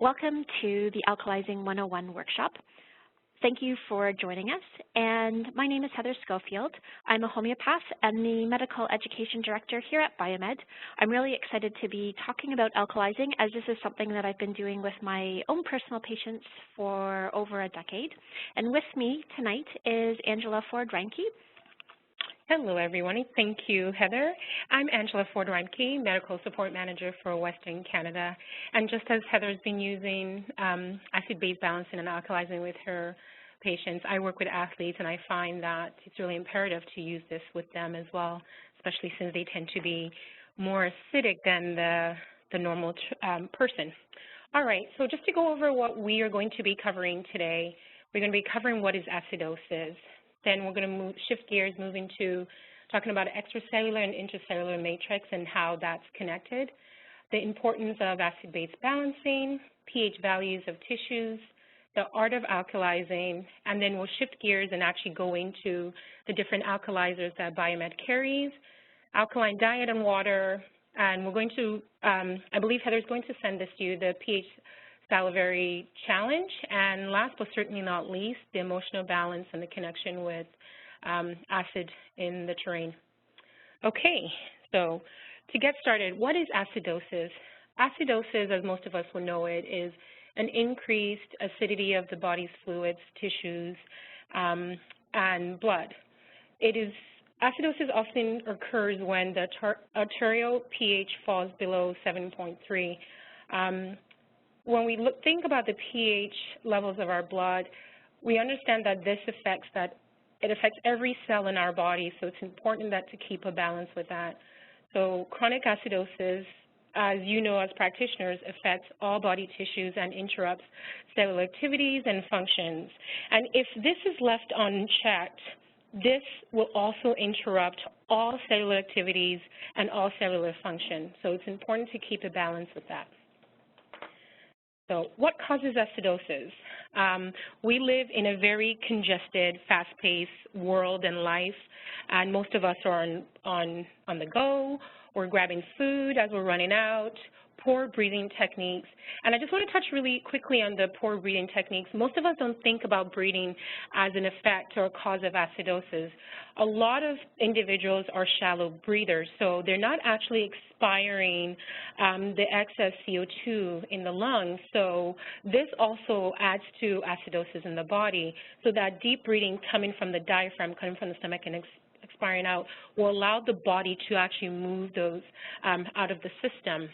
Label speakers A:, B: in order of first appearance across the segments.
A: Welcome to the Alkalizing 101 workshop. Thank you for joining us, and my name is Heather Schofield. I'm a homeopath and the Medical Education Director here at Biomed. I'm really excited to be talking about alkalizing, as this is something that I've been doing with my own personal patients for over a decade. And with me tonight is Angela Ford-Reimche.
B: Hello, everyone. Thank you, Heather. I'm Angela Ford-Reimche, Medical Support Manager for Western Canada. And just as Heather's been using acid-base balancing and alkalizing with her patients, I work with athletes, and I find that it's really imperative to use this with them as well, especially since they tend to be more acidic than the normal person. All right, so just to go over what we are going to be covering today, we're going to be covering what is acidosis. Then we're going to shift gears, move into talking about extracellular and intracellular matrix and how that's connected, the importance of acid-base balancing, pH values of tissues, the art of alkalizing, and then we'll shift gears and actually go into the different alkalizers that Biomed carries, alkaline diet and water, and we're going to, I believe Heather's going to send this to you, the pH salivary challenge, and last but certainly not least, the emotional balance and the connection with acid in the terrain. Okay, so to get started, what is acidosis? Acidosis, as most of us will know it, is an increased acidity of the body's fluids, tissues, and blood. Acidosis often occurs when the arterial pH falls below 7.3. When we think about the pH levels of our blood, we understand that it affects every cell in our body, so it's important to keep a balance with that. So chronic acidosis, as you know as practitioners, affects all body tissues and interrupts cellular activities and functions. And if this is left unchecked, this will also interrupt all cellular activities and all cellular function. So it's important to keep a balance with that. So what causes acidosis? We live in a very congested, fast-paced world and life, and most of us are on the go. We're grabbing food as we're running out, poor breathing techniques. And I just want to touch really quickly on the poor breathing techniques. Most of us don't think about breathing as an effect or a cause of acidosis. A lot of individuals are shallow breathers, so they're not actually expiring the excess CO2 in the lungs. So this also adds to acidosis in the body. So that deep breathing coming from the diaphragm, coming from the stomach and expiring out, will allow the body to actually move those out of the system.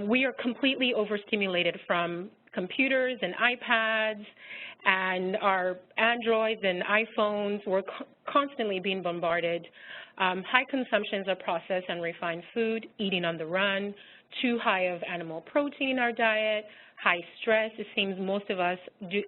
B: We are completely overstimulated from computers and iPads and our Androids and iPhones. We're constantly being bombarded. High consumptions of processed and refined food, eating on the run, too high of animal protein in our diet, high stress. It seems most of us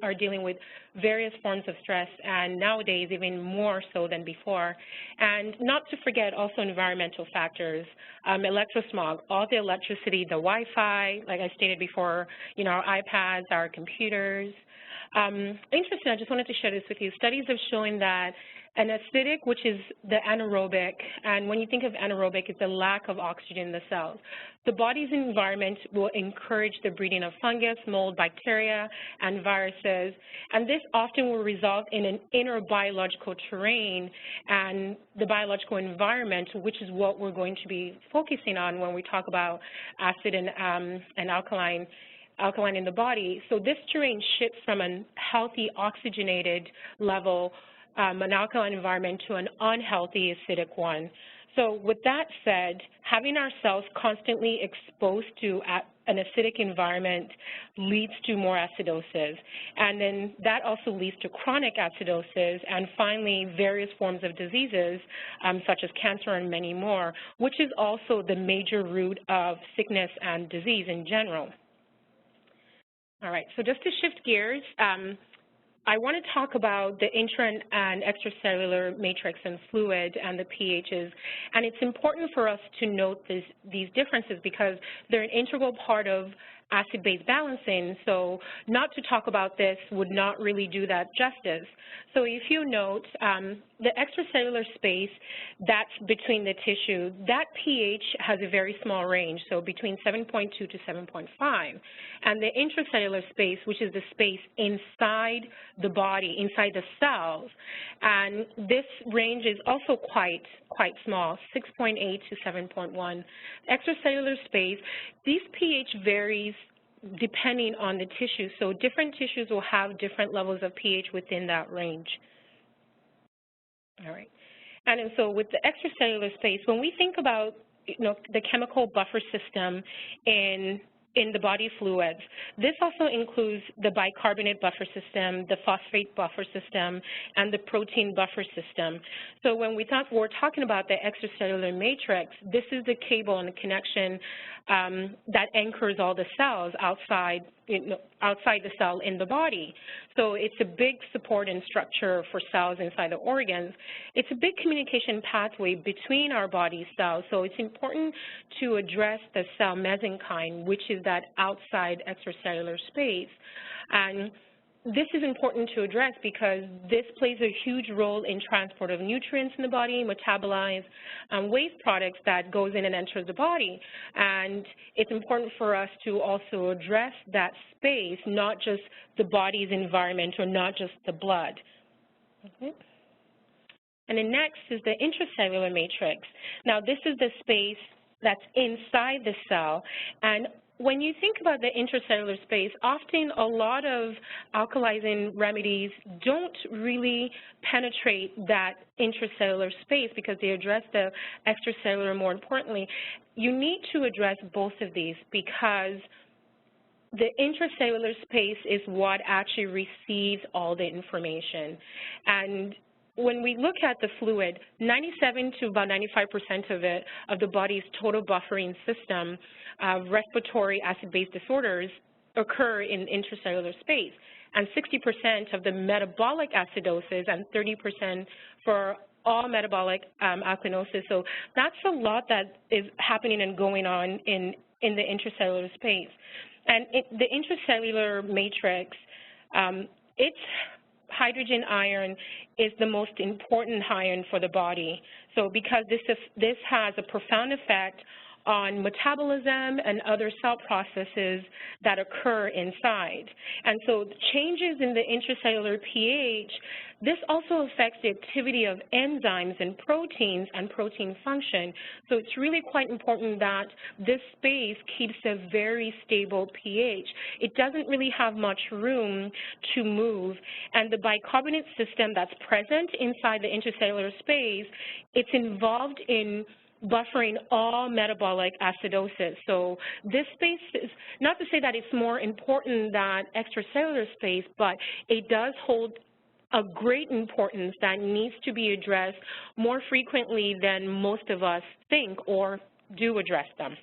B: are dealing with various forms of stress, and nowadays even more so than before. And not to forget also environmental factors, electrosmog, all the electricity, the Wi-Fi, like I stated before, our iPads, our computers. Interesting, I just wanted to share this with you. Studies have shown that an acidic, which is the anaerobic, and when you think of anaerobic, it's the lack of oxygen in the cells. The body's environment will encourage the breeding of fungus, mold, bacteria, and viruses, and this often will result in an inner biological terrain and the biological environment, which is what we're going to be focusing on when we talk about acid and alkaline in the body. So this terrain shifts from a healthy oxygenated level, an alkaline environment, to an unhealthy acidic one. So with that said, having our cells constantly exposed to an acidic environment leads to more acidosis. And then that also leads to chronic acidosis and finally various forms of diseases such as cancer and many more, which is also the major root of sickness and disease in general. All right, so just to shift gears, I want to talk about the intra and extracellular matrix and fluid and the pHs, and it's important for us to note these differences because they're an integral part of acid-base balancing, so not to talk about this would not really do that justice. So if you note, the extracellular space that's between the tissue, that pH has a very small range, so between 7.2 to 7.5. And the intracellular space, which is the space inside the body, inside the cells, and this range is also quite small, 6.8 to 7.1. Extracellular space, these pH varies depending on the tissue, so different tissues will have different levels of pH within that range. All right, and so with the extracellular space, when we think about the chemical buffer system in the body fluids, this also includes the bicarbonate buffer system, the phosphate buffer system, and the protein buffer system. So when we're talking about the extracellular matrix, this is the cable and the connection that anchors all the cells outside the cell in the body. So it's a big support and structure for cells inside the organs. It's a big communication pathway between our body cells, so it's important to address the cell mesenchyme, which is that outside extracellular space. And this is important to address because this plays a huge role in transport of nutrients in the body, metabolize waste products that goes in and enters the body. And it's important for us to also address that space, not just the body's environment or not just the blood. Okay. And then next is the intracellular matrix. Now this is the space that's inside the cell, and when you think about the intracellular space, often a lot of alkalizing remedies don't really penetrate that intracellular space because they address the extracellular more importantly. You need to address both of these because the intracellular space is what actually receives all the information. And when we look at the fluid, 97 to about 95% of the body's total buffering system of respiratory acid-base disorders occur in intracellular space, and 60% of the metabolic acidosis and 30% for all metabolic alkalosis. So that's a lot that is happening and going on in the intracellular space. And the intracellular matrix, its hydrogen ion is the most important ion for the body. So because this has a profound effect on metabolism and other cell processes that occur inside. And so changes in the intracellular pH, this also affects the activity of enzymes and protein function. So it's really quite important that this space keeps a very stable pH. It doesn't really have much room to move. And the bicarbonate system that's present inside the intracellular space, it's involved in buffering all metabolic acidosis. So this space is, not to say that it's more important than extracellular space, but it does hold a great importance that needs to be addressed more frequently than most of us think or do address them.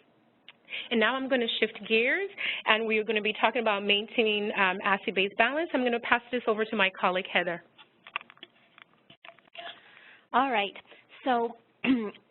B: And now I'm going to shift gears, and we are going to be talking about maintaining acid-base balance. I'm going to pass this over to my colleague, Heather.
A: All right. So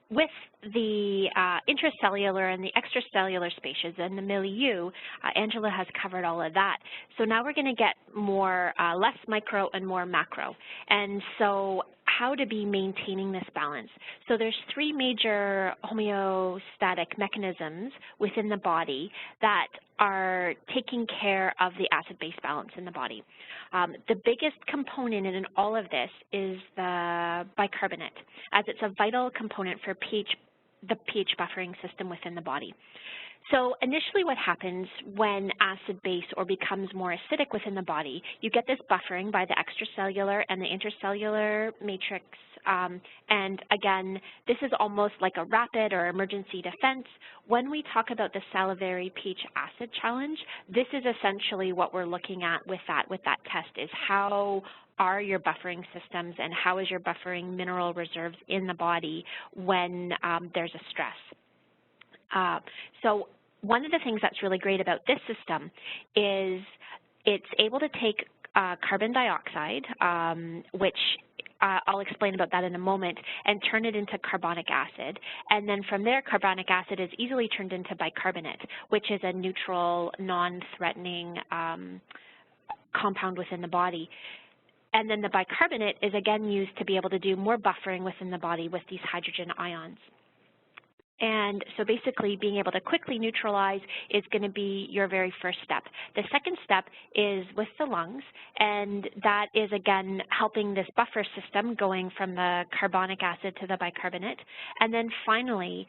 A: with the intracellular and the extracellular spaces and the milieu, Angela has covered all of that. So now we're going to get more, less micro and more macro. And so how to be maintaining this balance. So there's three major homeostatic mechanisms within the body that are taking care of the acid-base balance in the body. The biggest component in all of this is the bicarbonate, as it's a vital component for the pH buffering system within the body. So initially what happens when acid-base or becomes more acidic within the body, you get this buffering by the extracellular and the intercellular matrix. And again, this is almost like a rapid or emergency defense. When we talk about the salivary pH acid challenge, this is essentially what we're looking at with that test, is how are your buffering systems and how is your buffering mineral reserves in the body when there's a stress. So one of the things that's really great about this system is it's able to take carbon dioxide, which I'll explain about that in a moment, and turn it into carbonic acid. And then from there, carbonic acid is easily turned into bicarbonate, which is a neutral, non-threatening compound within the body. And then the bicarbonate is again used to be able to do more buffering within the body with these hydrogen ions. And so basically being able to quickly neutralize is going to be your very first step. The second step is with the lungs, and that is again helping this buffer system going from the carbonic acid to the bicarbonate. And then finally,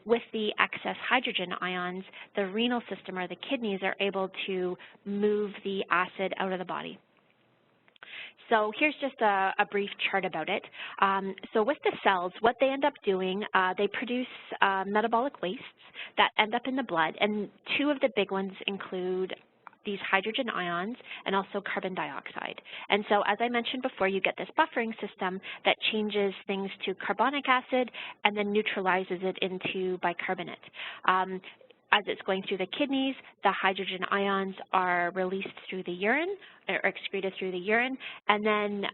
A: with the excess hydrogen ions, the renal system or the kidneys are able to move the acid out of the body. So here's just a brief chart about it. So with the cells, what they end up doing, they produce metabolic wastes that end up in the blood, and two of the big ones include these hydrogen ions and also carbon dioxide. And so as I mentioned before, you get this buffering system that changes things to carbonic acid and then neutralizes it into bicarbonate. As it's going through the kidneys, the hydrogen ions are released through the urine, or excreted through the urine, and then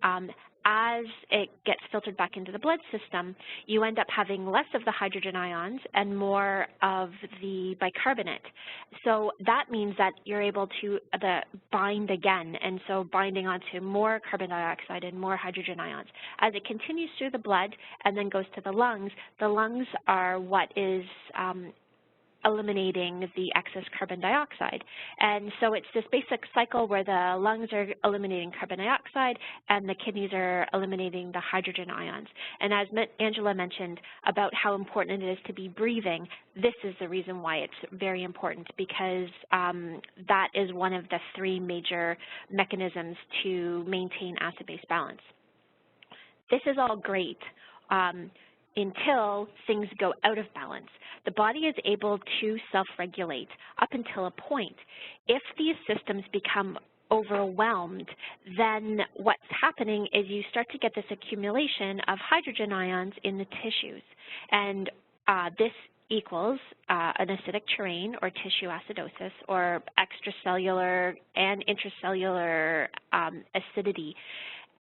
A: as it gets filtered back into the blood system, you end up having less of the hydrogen ions and more of the bicarbonate. So that means that you're able to bind again, and so binding onto more carbon dioxide and more hydrogen ions. As it continues through the blood and then goes to the lungs are what is eliminating the excess carbon dioxide. And so it's this basic cycle where the lungs are eliminating carbon dioxide and the kidneys are eliminating the hydrogen ions. And as Angela mentioned about how important it is to be breathing, this is the reason why it's very important, because that is one of the three major mechanisms to maintain acid-base balance. This is all great until things go out of balance. The body is able to self-regulate up until a point. If these systems become overwhelmed, then what's happening is you start to get this accumulation of hydrogen ions in the tissues. And this equals an acidic terrain or tissue acidosis, or extracellular and intracellular acidity.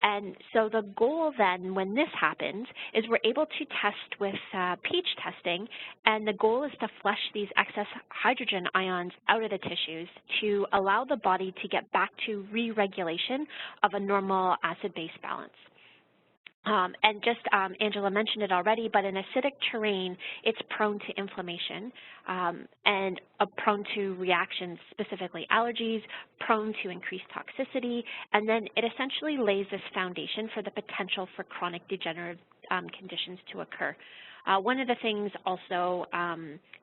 A: And so the goal then, when this happens, is we're able to test with pH testing, and the goal is to flush these excess hydrogen ions out of the tissues to allow the body to get back to re-regulation of a normal acid-base balance. And just Angela mentioned it already, but in acidic terrain, it's prone to inflammation and prone to reactions, specifically allergies, prone to increased toxicity, and then it essentially lays this foundation for the potential for chronic degenerative conditions to occur. One of the things also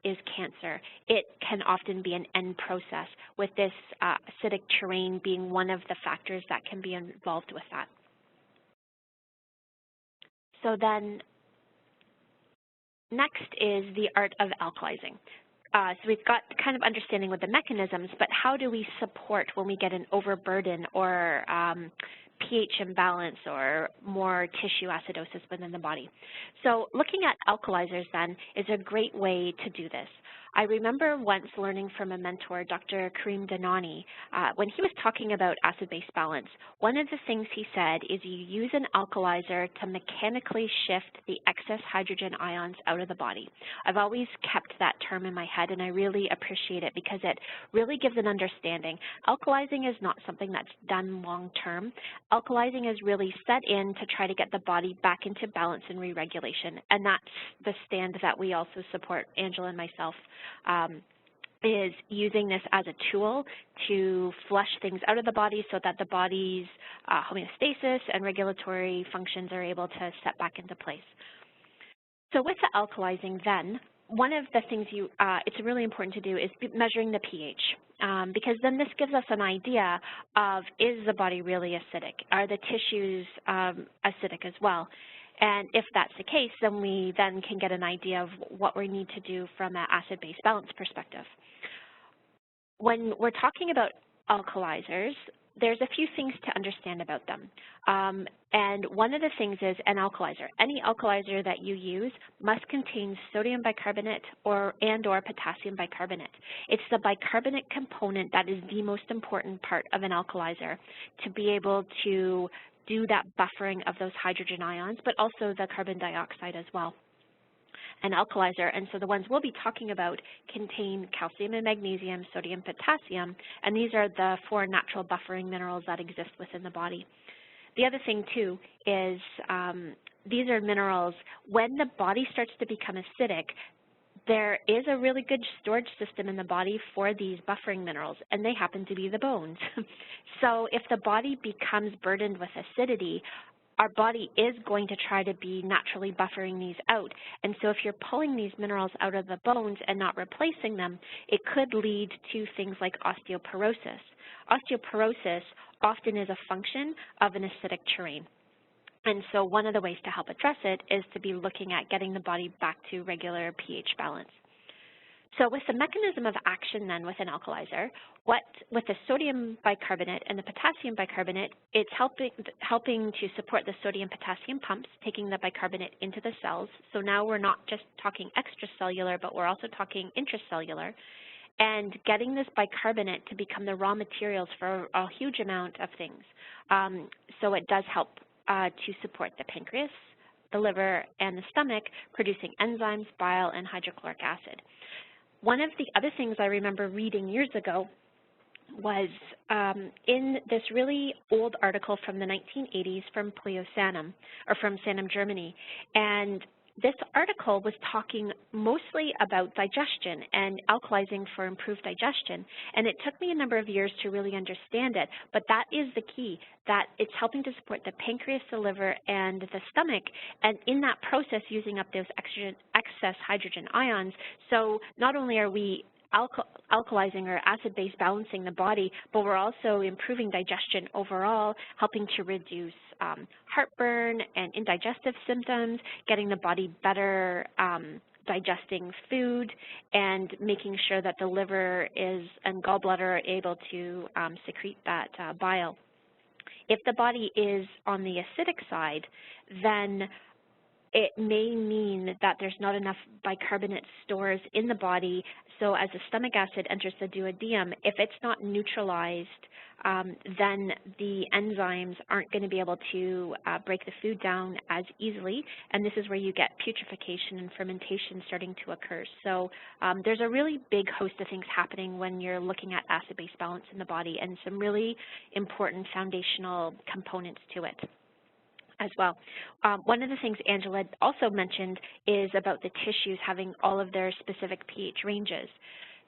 A: is cancer. It can often be an end process, with this acidic terrain being one of the factors that can be involved with that. So then next is the art of alkalizing. So we've got kind of understanding with the mechanisms, but how do we support when we get an overburden or pH imbalance or more tissue acidosis within the body? So looking at alkalizers then is a great way to do this. I remember once learning from a mentor, Dr. Karim Danani, when he was talking about acid-base balance, one of the things he said is you use an alkalizer to mechanically shift the excess hydrogen ions out of the body. I've always kept that term in my head, and I really appreciate it because it really gives an understanding. Alkalizing is not something that's done long-term. Alkalizing is really set in to try to get the body back into balance and re-regulation, and that's the stand that we also support, Angela and myself, is using this as a tool to flush things out of the body so that the body's homeostasis and regulatory functions are able to set back into place. So with the alkalizing then, one of the things it's really important to do is measuring the pH, because then this gives us an idea of, is the body really acidic? Are the tissues acidic as well? And if that's the case, then we then can get an idea of what we need to do from an acid-base balance perspective. When we're talking about alkalizers, there's a few things to understand about them. And one of the things is an alkalizer. Any alkalizer that you use must contain sodium bicarbonate and or potassium bicarbonate. It's the bicarbonate component that is the most important part of an alkalizer to be able to do that buffering of those hydrogen ions, but also the carbon dioxide as well. An alkalizer, and so the ones we'll be talking about contain calcium and magnesium, sodium, potassium, and these are the 4 natural buffering minerals that exist within the body. The other thing, too, is these are minerals, when the body starts to become acidic, there is a really good storage system in the body for these buffering minerals, and they happen to be the bones. So if the body becomes burdened with acidity, our body is going to try to be naturally buffering these out. And so if you're pulling these minerals out of the bones and not replacing them, it could lead to things like osteoporosis. Osteoporosis often is a function of an acidic terrain. And so one of the ways to help address it is to be looking at getting the body back to regular pH balance. So with the mechanism of action then with an alkalizer, with the sodium bicarbonate and the potassium bicarbonate, it's helping to support the sodium-potassium pumps, taking the bicarbonate into the cells. So now we're not just talking extracellular, but we're also talking intracellular, and getting this bicarbonate to become the raw materials for a huge amount of things. So it does help to support the pancreas, the liver, and the stomach, producing enzymes, bile, and hydrochloric acid. One of the other things I remember reading years ago was in this really old article from the 1980s from Sanum, or from Sanum, Germany, and this article was talking mostly about digestion and alkalizing for improved digestion, and it took me a number of years to really understand it, but that is the key, that it's helping to support the pancreas, the liver, and the stomach, and in that process using up those excess hydrogen ions. So not only are we alkalizing or acid-base balancing the body, but we're also improving digestion overall, helping to reduce heartburn and indigestive symptoms, getting the body better digesting food, and making sure that the liver and gallbladder are able to secrete that bile. If the body is on the acidic side, then it may mean that there's not enough bicarbonate stores in the body, so as the stomach acid enters the duodenum, if it's not neutralized, then the enzymes aren't going to be able to break the food down as easily, and this is where you get putrefaction and fermentation starting to occur. So there's a really big host of things happening when you're looking at acid-base balance in the body, and some really important foundational components to it as well. One of the things Angela also mentioned is about the tissues having all of their specific pH ranges.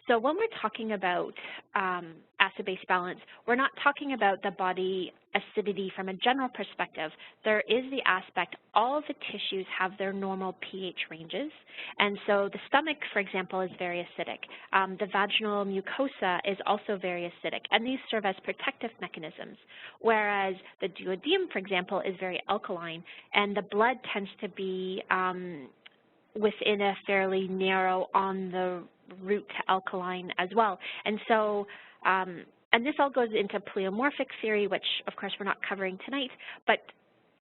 A: So when we're talking about acid-base balance, we're not talking about the body acidity from a general perspective. There is the aspect, all of the tissues have their normal pH ranges, and so the stomach, for example, is very acidic. The vaginal mucosa is also very acidic, and these serve as protective mechanisms, whereas the duodenum, for example, is very alkaline, and the blood tends to be within a fairly narrow on the route to alkaline as well. And so, and this all goes into pleomorphic theory, which of course we're not covering tonight, but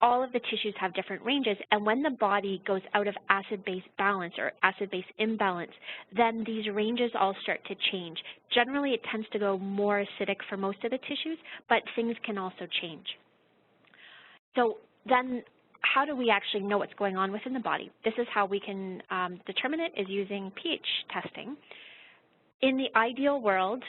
A: all of the tissues have different ranges, and when the body goes out of acid-base balance or acid-base imbalance, then these ranges all start to change. Generally, it tends to go more acidic for most of the tissues, but things can also change. So then, how do we actually know what's going on within the body? This is how we can determine it, is using pH testing. In the ideal world,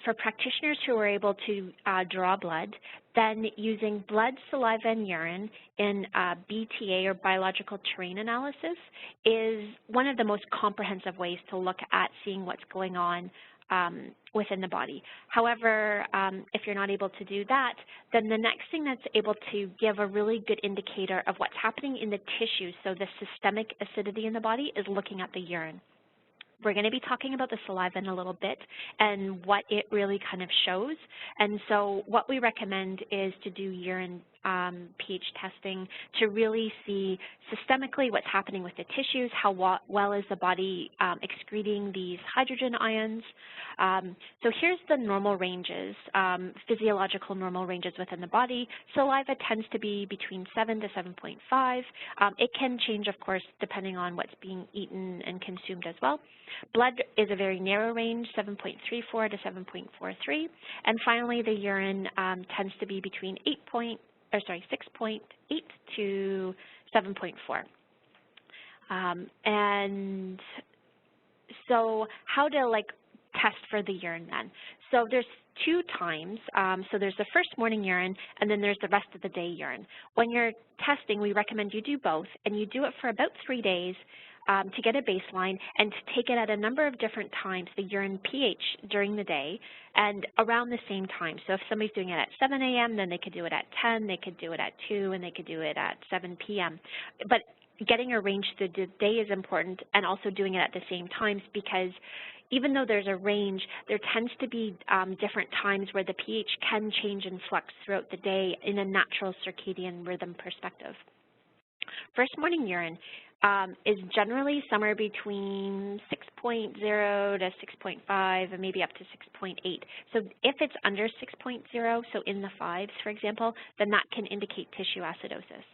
A: for practitioners who are able to draw blood, then using blood, saliva, and urine in BTA, or biological terrain analysis, is one of the most comprehensive ways to look at seeing what's going on within the body. However, if you're not able to do that, then the next thing that's able to give a really good indicator of what's happening in the tissues, so the systemic acidity in the body, is looking at the urine. We're going to be talking about the saliva in a little bit and what it really kind of shows. And so what we recommend is to do urine pH testing to really see systemically what's happening with the tissues, how well is the body excreting these hydrogen ions. So here's the normal ranges, physiological normal ranges within the body. Saliva tends to be between 7 to 7.5. It can change, of course, depending on what's being eaten and consumed as well. Blood is a very narrow range, 7.34 to 7.43. And finally, the urine tends to be between 6.8 to 7.4. And so how to test for the urine then? So there's two times. So there's the first morning urine, and then there's the rest of the day urine. When you're testing, we recommend you do both, and you do it for about 3 days to get a baseline and to take it at a number of different times, the urine pH during the day, and around the same time. So if somebody's doing it at 7 a.m., then they could do it at 10, they could do it at 2, and they could do it at 7 p.m. But getting a range through the day is important, and also doing it at the same times, because even though there's a range, there tends to be different times where the pH can change and flux throughout the day in a natural circadian rhythm perspective. First morning urine is generally somewhere between 6.0 to 6.5 and maybe up to 6.8. So if it's under 6.0, so in the 5s, for example, then that can indicate tissue acidosis.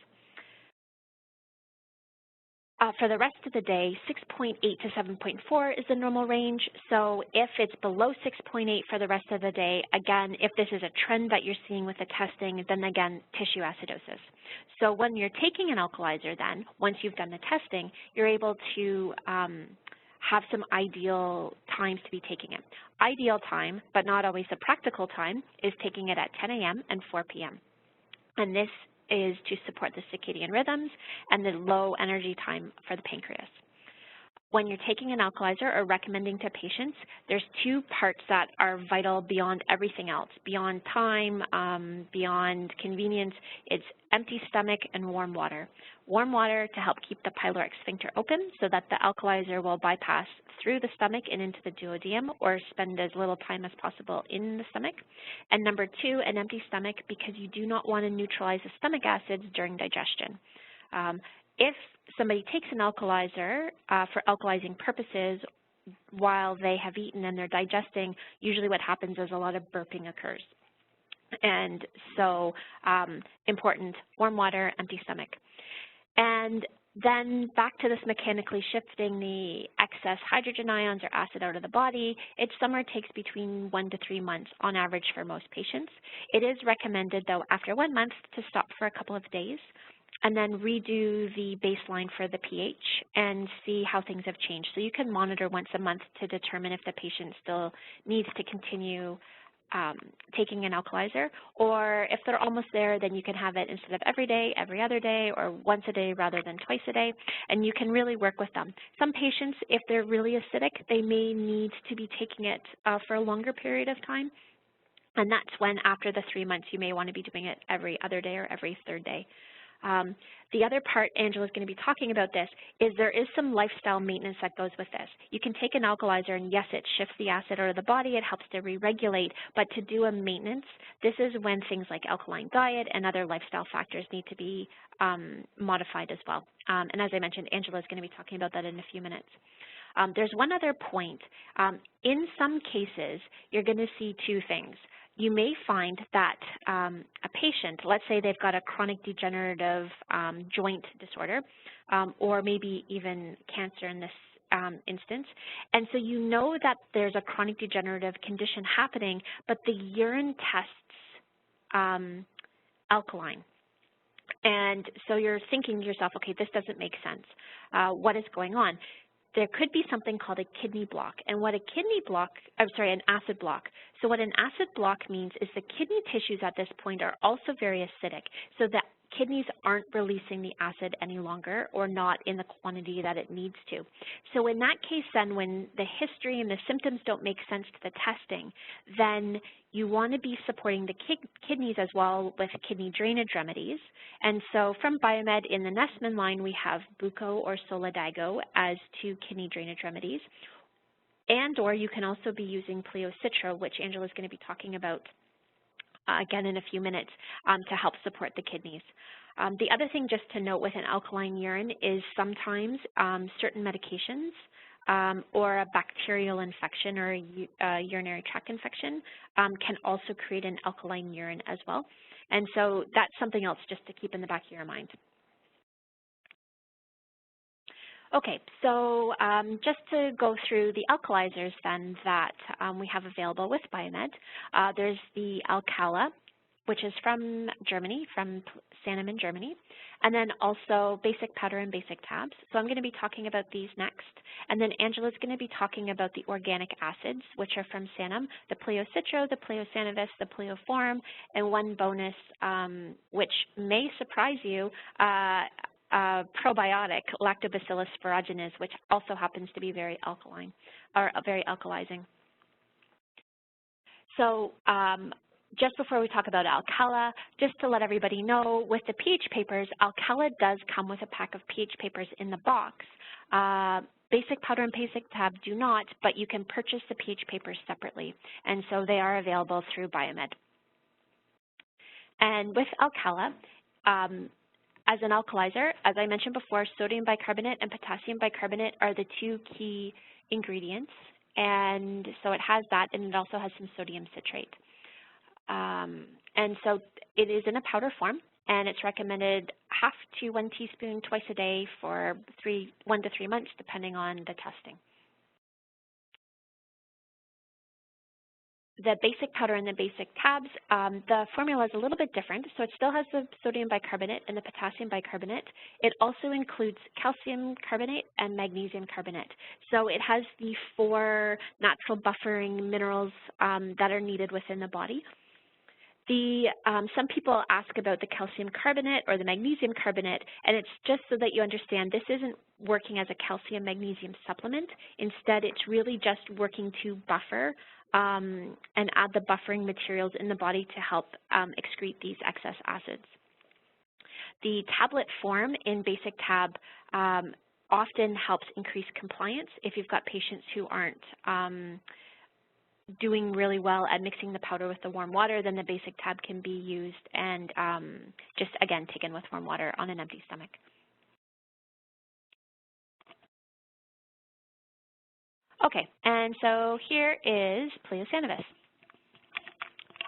A: For the rest of the day, 6.8 to 7.4 is the normal range. So if it's below 6.8 for the rest of the day, again, if this is a trend that you're seeing with the testing, then again, tissue acidosis. So when you're taking an alkalizer then, once you've done the testing, you're able to have some ideal times to be taking it. Ideal time, but not always the practical time, is taking it at 10 a.m. and 4 p.m. And this is to support the circadian rhythms and the low energy time for the pancreas. When you're taking an alkalizer or recommending to patients, there's two parts that are vital beyond everything else, beyond time, beyond convenience. It's empty stomach and warm water. Warm water to help keep the pyloric sphincter open so that the alkalizer will bypass through the stomach and into the duodenum, or spend as little time as possible in the stomach. And number two, an empty stomach, because you do not want to neutralize the stomach acids during digestion. If somebody takes an alkalizer for alkalizing purposes while they have eaten and they're digesting, usually what happens is a lot of burping occurs. And so important, warm water, empty stomach. And then back to this mechanically shifting the excess hydrogen ions or acid out of the body, it somewhere takes between 1 to 3 months on average for most patients. It is recommended, though, after 1 month to stop for a couple of days and then redo the baseline for the pH and see how things have changed. So you can monitor once a month to determine if the patient still needs to continue taking an alkalizer, or if they're almost there, then you can have it instead of every day, every other day, or once a day rather than twice a day, and you can really work with them. Some patients, if they're really acidic, they may need to be taking it for a longer period of time, and that's when, after the 3 months, you may want to be doing it every other day or every third day. The other part, Angela is going to be talking about this, is there is some lifestyle maintenance that goes with this. You can take an alkalizer and yes, it shifts the acid out of the body, it helps to re-regulate, but to do a maintenance, this is when things like alkaline diet and other lifestyle factors need to be modified as well. And as I mentioned, Angela is going to be talking about that in a few minutes. There's one other point. In some cases, you're going to see two things. You may find that a patient, let's say they've got a chronic degenerative joint disorder, or maybe even cancer in this instance, and so you know that there's a chronic degenerative condition happening, but the urine tests alkaline. And so you're thinking to yourself, okay, this doesn't make sense. What is going on? There could be something called a kidney block. And what a kidney block, an acid block. So what an acid block means is the kidney tissues at this point are also very acidic. So the kidneys aren't releasing the acid any longer, or not in the quantity that it needs to. So in that case then, when the history and the symptoms don't make sense to the testing, then you want to be supporting the kidneys as well with kidney drainage remedies. And so from Biomed in the Nessman line, we have Buco or Solidago as 2 kidney drainage remedies. And or you can also be using Pleocitro, which Angela is going to be talking about again in a few minutes, to help support the kidneys. The other thing just to note with an alkaline urine is sometimes certain medications or a bacterial infection or a urinary tract infection can also create an alkaline urine as well. And so that's something else just to keep in the back of your mind. Okay, so just to go through the alkalizers then that we have available with Biomed, there's the Alcala, which is from Germany, from Sanum in Germany, and then also basic powder and basic tabs. So I'm going to be talking about these next, and then Angela's going to be talking about the organic acids, which are from Sanum, the Pleocitro, the Pleosanavis, the Pleoform, and one bonus, which may surprise you, probiotic, Lactobacillus sporogenes, which also happens to be very alkaline, or very alkalizing. So just before we talk about Alcala, just to let everybody know, with the pH papers, Alcala does come with a pack of pH papers in the box. Basic powder and basic tab do not, but you can purchase the pH papers separately, and so they are available through Biomed. And with Alcala, as an alkalizer, as I mentioned before, sodium bicarbonate and potassium bicarbonate are the two key ingredients, and so it has that, and it also has some sodium citrate. And so it is in a powder form, and it's recommended half to 1 teaspoon twice a day for 1 to 3 months, depending on the testing. The basic powder and the basic tabs, the formula is a little bit different. So it still has the sodium bicarbonate and the potassium bicarbonate. It also includes calcium carbonate and magnesium carbonate. So it has the 4 natural buffering minerals that are needed within the body. Some people ask about the calcium carbonate or the magnesium carbonate, and it's just so that you understand this isn't working as a calcium magnesium supplement. Instead, it's really just working to buffer and add the buffering materials in the body to help excrete these excess acids. The tablet form in Basic Tab often helps increase compliance if you've got patients who aren't doing really well at mixing the powder with the warm water. Then the Basic Tab can be used and just, again, taken with warm water on an empty stomach. Okay, and so here is Pleosanavis.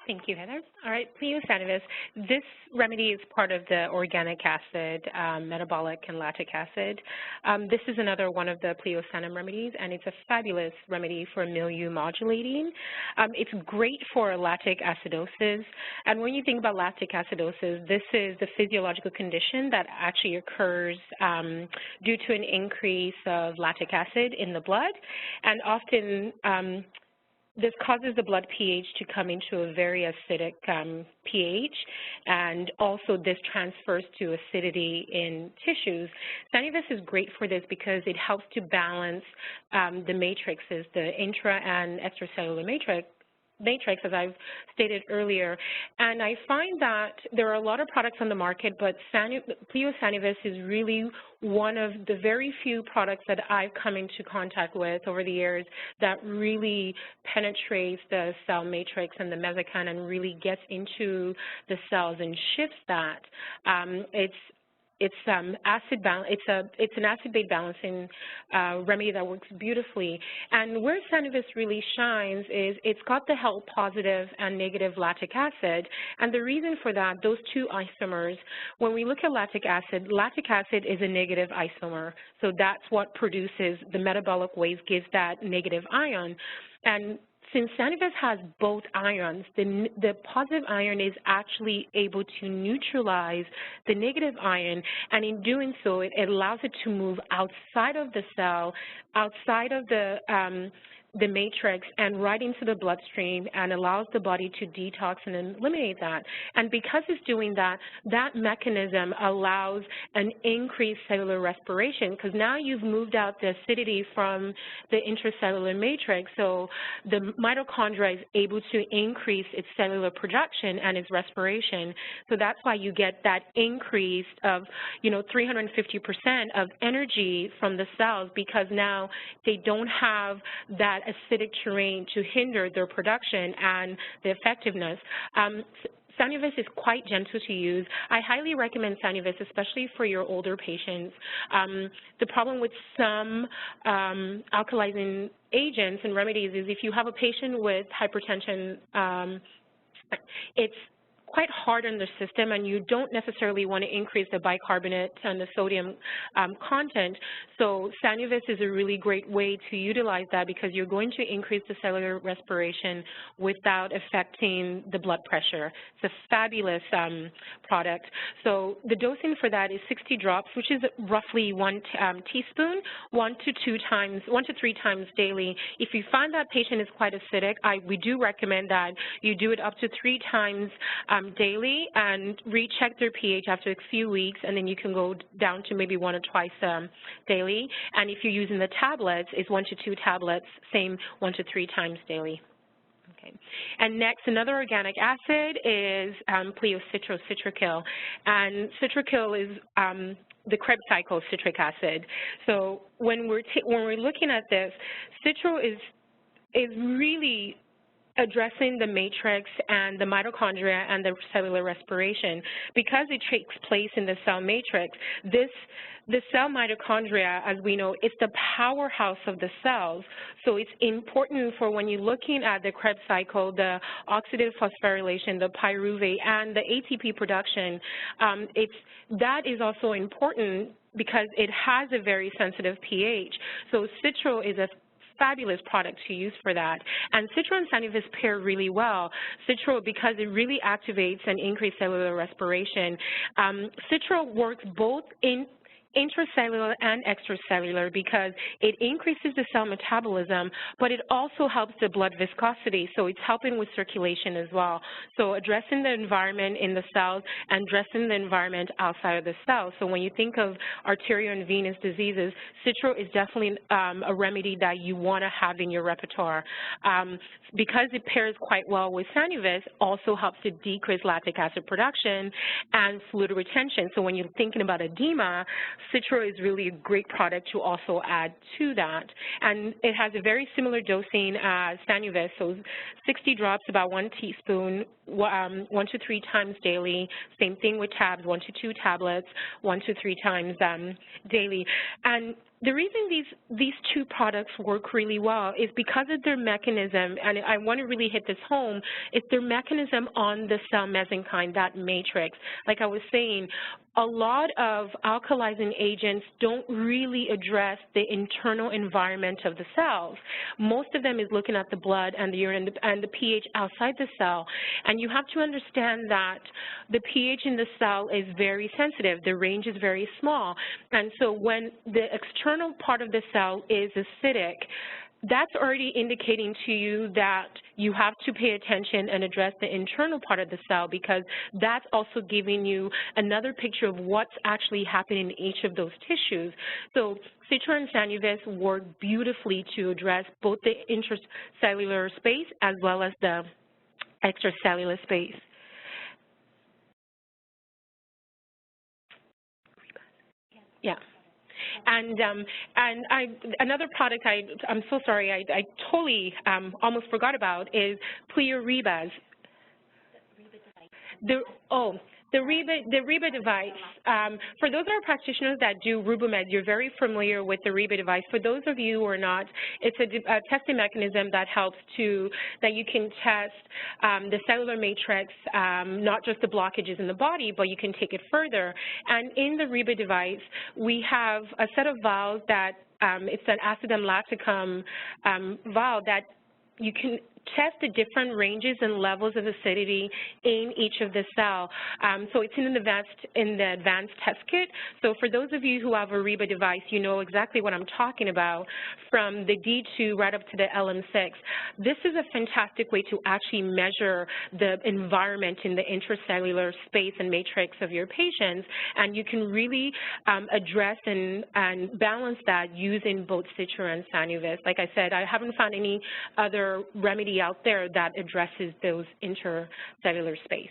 B: Thank you, Heather. All right, Pleosanavis. This remedy is part of the organic acid, metabolic and lactic acid. This is another one of the Pleosanum remedies, and it's a fabulous remedy for milieu modulating. It's great for lactic acidosis. And when you think about lactic acidosis, this is the physiological condition that actually occurs due to an increase of lactic acid in the blood. And often, this causes the blood pH to come into a very acidic pH, and also this transfers to acidity in tissues. Sanivis is great for this because it helps to balance the matrices, the intra and extracellular matrix, as I've stated earlier. And I find that there are a lot of products on the market, but Pleosanavis is really one of the very few products that I've come into contact with over the years that really penetrates the cell matrix and the mesenchyme and really gets into the cells and shifts that. It's an acid-base balancing remedy that works beautifully. And where Sanivis really shines is it's got the HELP positive and negative lactic acid. And the reason for that, those two isomers, when we look at lactic acid is a negative isomer. So that's what produces the metabolic waste, gives that negative ion. And since Sanivis has both ions, the positive ion is actually able to neutralize the negative ion, and in doing so, it allows it to move outside of the cell, outside of the matrix and right into the bloodstream, and allows the body to detox and eliminate that. And because it's doing that, that mechanism allows an increased cellular respiration, because now you've moved out the acidity from the intracellular matrix, so the mitochondria is able to increase its cellular production and its respiration. So that's why you get that increase of, 350% of energy from the cells, because now they don't have that acidic terrain to hinder their production and the effectiveness. Sanivis is quite gentle to use. I highly recommend Sanivis, especially for your older patients. The problem with some alkalizing agents and remedies is if you have a patient with hypertension, it's quite hard on the system, and you don't necessarily want to increase the bicarbonate and the sodium content. So Sanivis is a really great way to utilize that because you're going to increase the cellular respiration without affecting the blood pressure. It's a fabulous product. So the dosing for that is 60 drops, which is roughly 1 teaspoon, 1 to 3 times daily. If you find that patient is quite acidic, we do recommend that you do it up to 3 times daily and recheck their pH after a few weeks, and then you can go down to maybe 1 or twice daily. And if you're using the tablets, it's 1 to 2 tablets, same 1 to 3 times daily. Okay. And next, another organic acid is Pleocitrocitrakil. And citracil is the Krebs cycle citric acid. So when we're looking at this, citro is really addressing the matrix and the mitochondria and the cellular respiration. Because it takes place in the cell matrix, the cell mitochondria, as we know, is the powerhouse of the cells. So it's important for when you're looking at the Krebs cycle, the oxidative phosphorylation, the pyruvate, and the ATP production, that is also important because it has a very sensitive pH. So citro is a fabulous product to use for that. And citro and Sanivis pair really well. Citro, because it really activates and increases cellular respiration. Citro works both in intracellular and extracellular because it increases the cell metabolism, but it also helps the blood viscosity, so it's helping with circulation as well. So addressing the environment in the cells and addressing the environment outside of the cells. So when you think of arterial and venous diseases, citro is definitely a remedy that you want to have in your repertoire. Because it pairs quite well with Sanivis, also helps to decrease lactic acid production and fluid retention. So when you're thinking about edema, citro is really a great product to also add to that. And it has a very similar dosing as Sanivis, so 60 drops, about 1 teaspoon, 1 to 3 times daily. Same thing with tabs, 1 to 2 tablets, 1 to 3 times daily. And the reason these two products work really well is because of their mechanism, and I want to really hit this home, it's their mechanism on the cell mesenchyme, that matrix. Like I was saying, a lot of alkalizing agents don't really address the internal environment of the cells. Most of them is looking at the blood and the urine and the pH outside the cell. And you have to understand that the pH in the cell is very sensitive. The range is very small. And so when the external part of the cell is acidic, that's already indicating to you that you have to pay attention and address the internal part of the cell, because that's also giving you another picture of what's actually happening in each of those tissues. So citro and Sanivis work beautifully to address both the intracellular space as well as the extracellular space. Yeah. And another product I'm so sorry, I totally almost forgot about is Pleorebas. The Reba device. For those of our practitioners that do Rubimed, you're very familiar with the Reba device. For those of you who are not, it's a testing mechanism that helps that you can test the cellular matrix, not just the blockages in the body, but you can take it further. And in the Reba device, we have a set of valves that, it's an acidum lacticum valve that you can test the different ranges and levels of acidity in each of the cell. So it's in the advanced test kit. So for those of you who have a Reba device, you know exactly what I'm talking about, from the D2 right up to the LM6. This is a fantastic way to actually measure the environment in the intracellular space and matrix of your patients, and you can really address and balance that using both citro and Sanivis. Like I said, I haven't found any other remedy out there that addresses those intercellular space.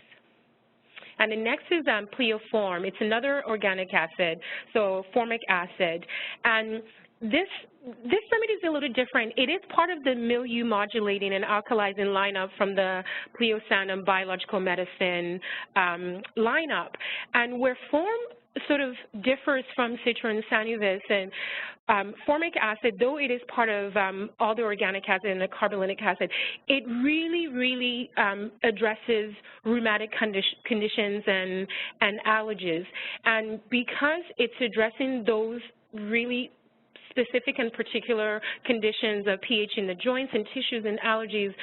B: And the next is Pleoform. It's another organic acid, so formic acid. And This remedy is a little different. It is part of the milieu modulating and alkalizing lineup from the Pleosanum biological medicine lineup. And where form sort of differs from Citron sanivus and formic acid, though it is part of all the organic acid and the carbolinic acid, it really addresses rheumatic conditions and allergies. And because it's addressing those really specific and particular conditions of pH in the joints and tissues and allergies,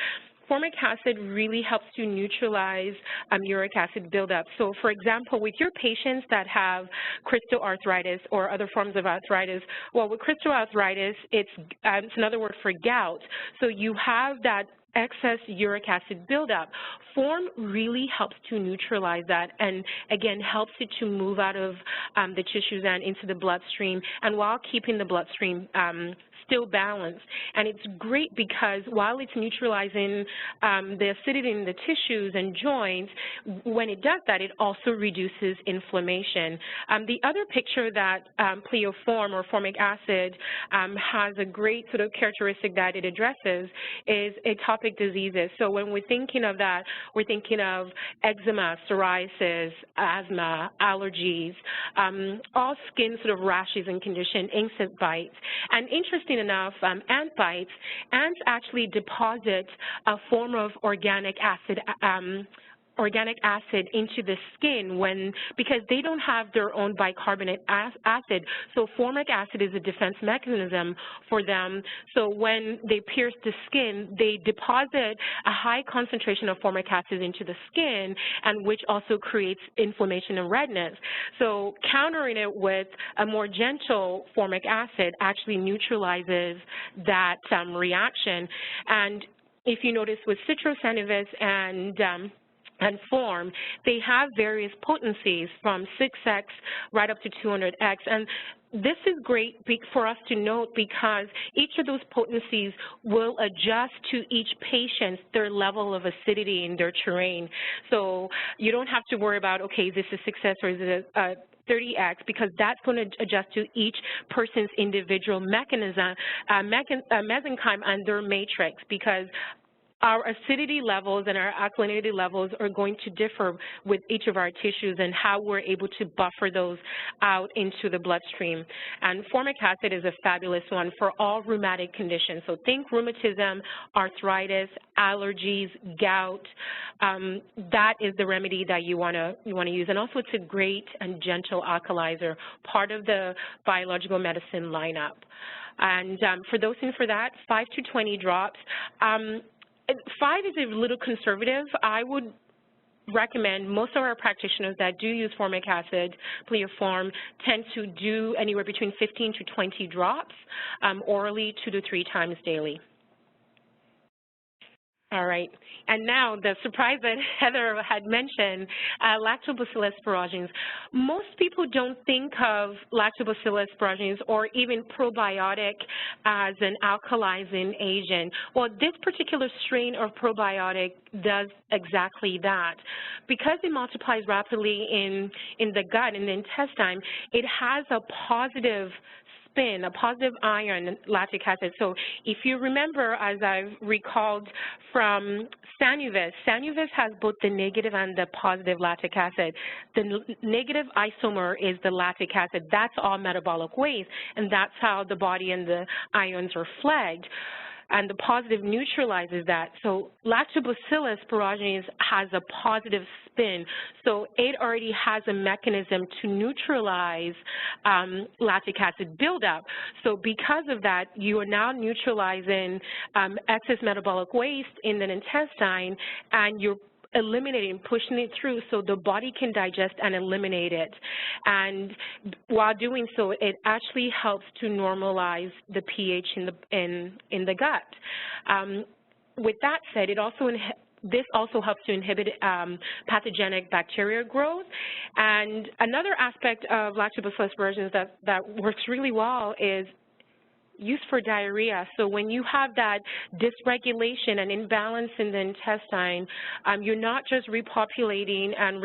B: formic acid really helps to neutralize uric acid buildup. So, for example, with your patients that have crystal arthritis or other forms of arthritis, well, with crystal arthritis, it's another word for gout. So you have that excess uric acid buildup. Form really helps to neutralize that and, again, helps it to move out of the tissues and into the bloodstream, and while keeping the bloodstream still balanced. And it's great because while it's neutralizing the acidity in the tissues and joints, when it does that, it also reduces inflammation. The other picture that pleoform or formic acid has a great sort of characteristic that it addresses is atopic diseases. So when we're thinking of that, we're thinking of eczema, psoriasis, asthma, allergies, all skin sort of rashes and condition, insect bites. And interesting enough, ant bites, ants actually deposit a form of organic acid into the skin because they don't have their own bicarbonate acid. So formic acid is a defense mechanism for them. So when they pierce the skin, they deposit a high concentration of formic acid into the skin, and which also creates inflammation and redness. So countering it with a more gentle formic acid actually neutralizes that reaction. And if you notice with citrosanivis and form, they have various potencies from 6x right up to 200x. And this is great for us to note because each of those potencies will adjust to each patient their level of acidity in their terrain. So you don't have to worry about, okay, is this a 6x or is it a 30x, because that's going to adjust to each person's individual mesenchyme and their matrix, because our acidity levels and our alkalinity levels are going to differ with each of our tissues and how we're able to buffer those out into the bloodstream. And formic acid is a fabulous one for all rheumatic conditions. So think rheumatism, arthritis, allergies, gout. That is the remedy that you want to use. And also it's a great and gentle alkalizer, part of the biological medicine lineup. And for dosing for that, 5 to 20 drops. 5 is a little conservative. I would recommend most of our practitioners that do use formic acid, pleoform, tend to do anywhere between 15 to 20 drops orally 2 to 3 times daily. All right, and now the surprise that Heather had mentioned, Lactobacillus asparaginus. Most people don't think of Lactobacillus asparaginus or even probiotic as an alkalizing agent. Well, this particular strain of probiotic does exactly that. Because it multiplies rapidly in the gut, in the intestine, it has a positive spin, a positive ion, lactic acid. So if you remember, as I've recalled from sanivus, sanivus has both the negative and the positive lactic acid. The negative isomer is the lactic acid. That's all metabolic waste, and that's how the body and the ions are flagged. And the positive neutralizes that. So Lactobacillus asparaginus has a positive spin, so it already has a mechanism to neutralize lactic acid buildup. So because of that, you are now neutralizing excess metabolic waste in the intestine, and you're eliminating, pushing it through so the body can digest and eliminate it. And while doing so, it actually helps to normalize the pH in the gut. With that said, this also helps to inhibit pathogenic bacteria growth. And another aspect of Lactobacillus asparaginus that works really well is used for diarrhea. So when you have that dysregulation and imbalance in the intestine, you're not just repopulating and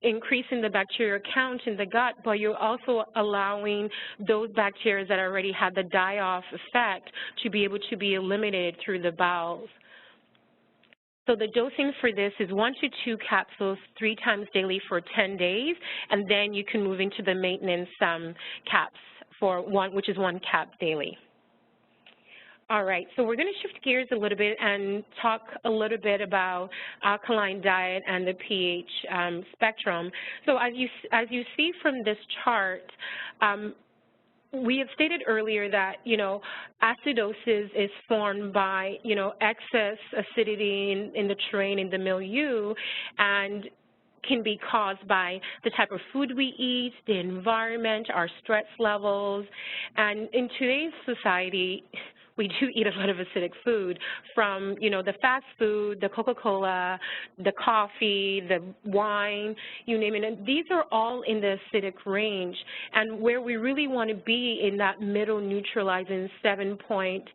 B: increasing the bacterial count in the gut, but you're also allowing those bacteria that already had the die-off effect to be able to be eliminated through the bowels. So the dosing for this is 1 to 2 capsules 3 times daily for 10 days, and then you can move into the maintenance caps for which is 1 cap daily. All right, so we're going to shift gears a little bit and talk a little bit about alkaline diet and the pH spectrum. So as you see from this chart, we have stated earlier that, acidosis is formed by, excess acidity in the terrain, in the milieu, and can be caused by the type of food we eat, the environment, our stress levels. And in today's society, we do eat a lot of acidic food, from, the fast food, the Coca-Cola, the coffee, the wine, you name it. And these are all in the acidic range. And where we really want to be in that middle neutralizing 7-point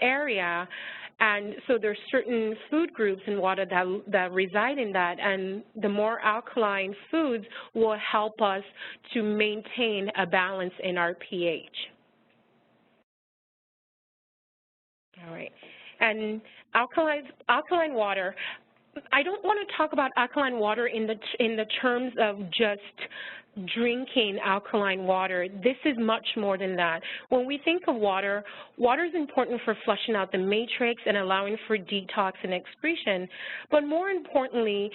B: area. And so there's certain food groups in water that reside in that, and the more alkaline foods will help us to maintain a balance in our pH. All right, and alkaline water. I don't want to talk about alkaline water in the terms of just drinking alkaline water. This is much more than that. When we think of water, water is important for flushing out the matrix and allowing for detox and excretion. But more importantly,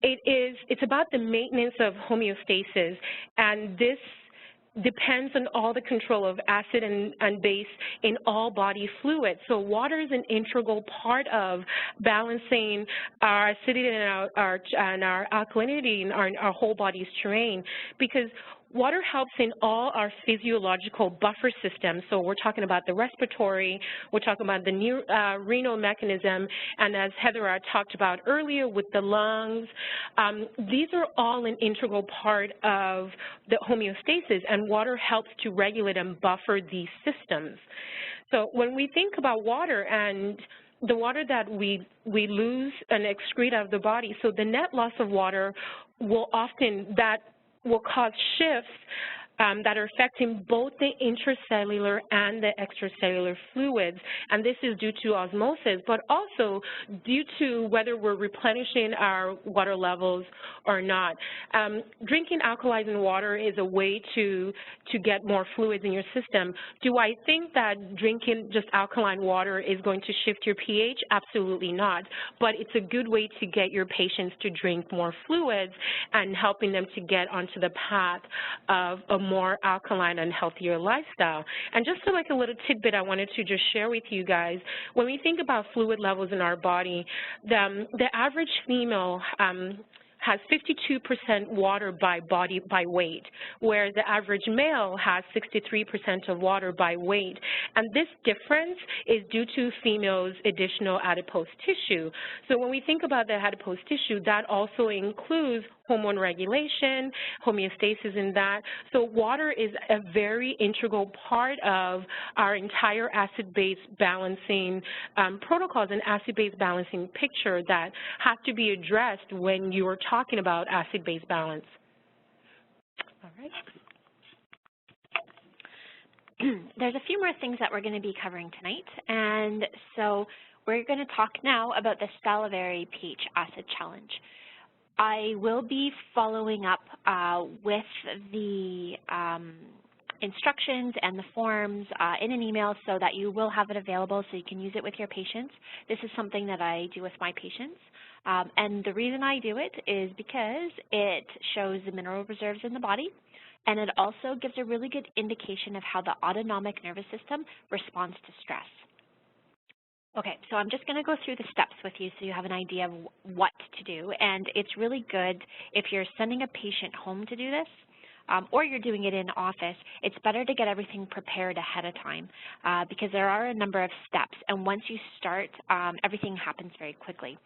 B: it's about the maintenance of homeostasis, and this depends on all the control of acid and base in all body fluids. So water is an integral part of balancing our acidity and our alkalinity in our whole body's terrain, because water helps in all our physiological buffer systems. So we're talking about the respiratory, we're talking about the renal mechanism, and as Heather talked about earlier with the lungs, these are all an integral part of the homeostasis, and water helps to regulate and buffer these systems. So when we think about water and the water that we lose and excrete out of the body, so the net loss of water will cause shifts that are affecting both the intracellular and the extracellular fluids, and this is due to osmosis, but also due to whether we're replenishing our water levels or not. Drinking alkalizing water is a way to get more fluids in your system. Do I think that drinking just alkaline water is going to shift your pH? Absolutely not, but it's a good way to get your patients to drink more fluids and helping them to get onto the path of a more alkaline and healthier lifestyle. And just like a little tidbit I wanted to just share with you guys, when we think about fluid levels in our body, the average female has 52% water by weight, where the average male has 63% of water by weight. And this difference is due to females' additional adipose tissue. So when we think about the adipose tissue, that also includes hormone regulation, homeostasis in that. So water is a very integral part of our entire acid-base balancing protocols and acid-base balancing picture that have to be addressed when you are talking about acid-base balance. All right.
A: There's a few more things that we're going to be covering tonight, and so we're going to talk now about the salivary pH acid challenge. I will be following up with the instructions and the forms in an email so that you will have it available so you can use it with your patients. This is something that I do with my patients. And the reason I do it is because it shows the mineral reserves in the body, and it also gives a really good indication of how the autonomic nervous system responds to stress. Okay, so I'm just going to go through the steps with you so you have an idea of what to do, and it's really good if you're sending a patient home to do this, or you're doing it in office. It's better to get everything prepared ahead of time because there are a number of steps, and once you start, everything happens very quickly.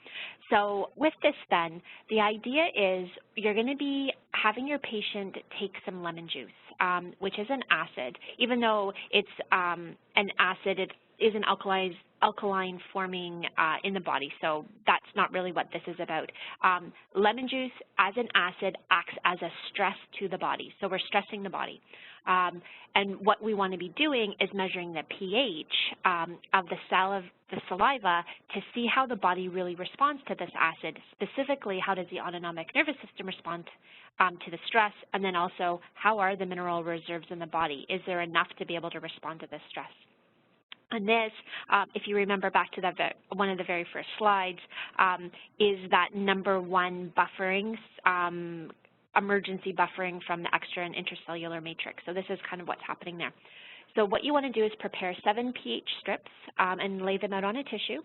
A: So with this then, the idea is you're going to be having your patient take some lemon juice, which is an acid. Even though it's an acid, it is an alkaline forming in the body, so that's not really what this is about. Lemon juice as an acid acts as a stress to the body, so we're stressing the body. And what we want to be doing is measuring the pH of the saliva to see how the body really responds to this acid. Specifically, how does the autonomic nervous system respond to the stress, and then also how are the mineral reserves in the body? Is there enough to be able to respond to this stress? And this, if you remember back to one of the very first slides, is that #1 buffering, emergency buffering from the extra and intercellular matrix. So this is kind of what's happening there. So what you want to do is prepare 7 pH strips and lay them out on a tissue.